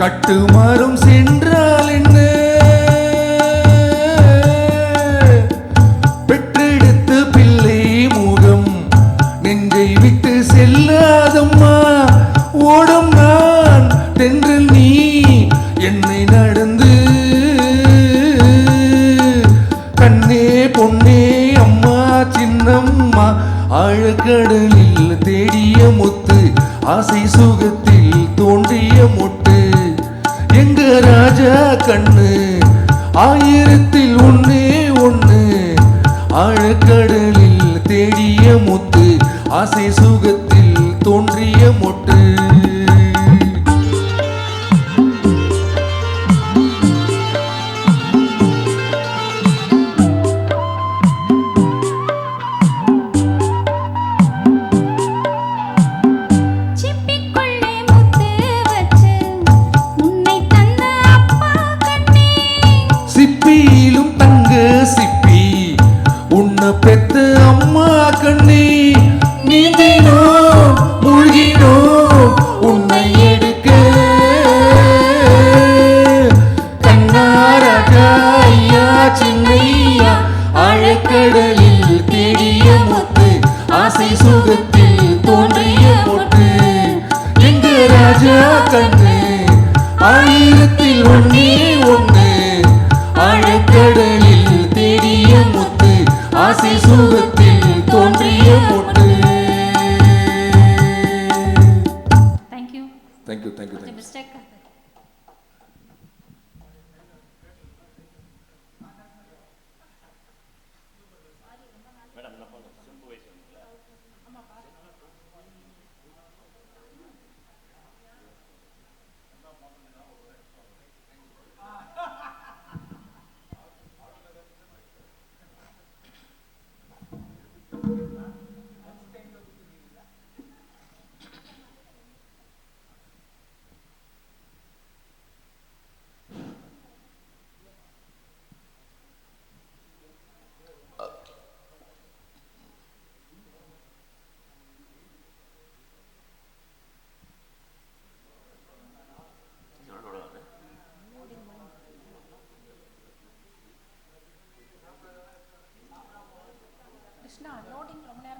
கட்டுமரம் சென்றால் என்ன, பெற்றெடுத்த பிள்ளை முகம் நெஞ்சை விட்டு செல்லாதம்மா. ஓடும் நான் தென்றல் நீ என்னை நடந்து, கண்ணே பொன்னே அம்மா சின்னம்மா. ஆழக்கடலில் தேடிய முத்து, ஆசை சுகத்தில் தோன்றிய மொட்டு. எங்க ராஜா கண்ணு ஆயிரத்தில் ஒண்ணே ஒண்ணு. ஆழக்கடலில் தேடிய முத்து, ஆசை சுகத்தில் தோன்றிய மொட்டு. சிப்பியிலும் தங்க சிப்பி உன்னை பெத்த அம்மா கண்ணே. நீந்தினோ மூழ்கினோ உன்னை எடுக்க, கண்ணாராஜா ஐயா சின்னையா. ஆழக்கடலில் தேடிய முத்து, ஆசை சுகத்தில் தோன்றிய மொட்டு. எங்க ராஜா கண்ணு ஆயிரத்தில் ஒண்ணே ஒண்ணு. ஆழக்கடலில் தேடிய முத்து, ஆசை சுகத்தில் தோன்றிய மொட்டு. Thank you thank you thank you thank you. Krishna loading ரொம்ப நேரம்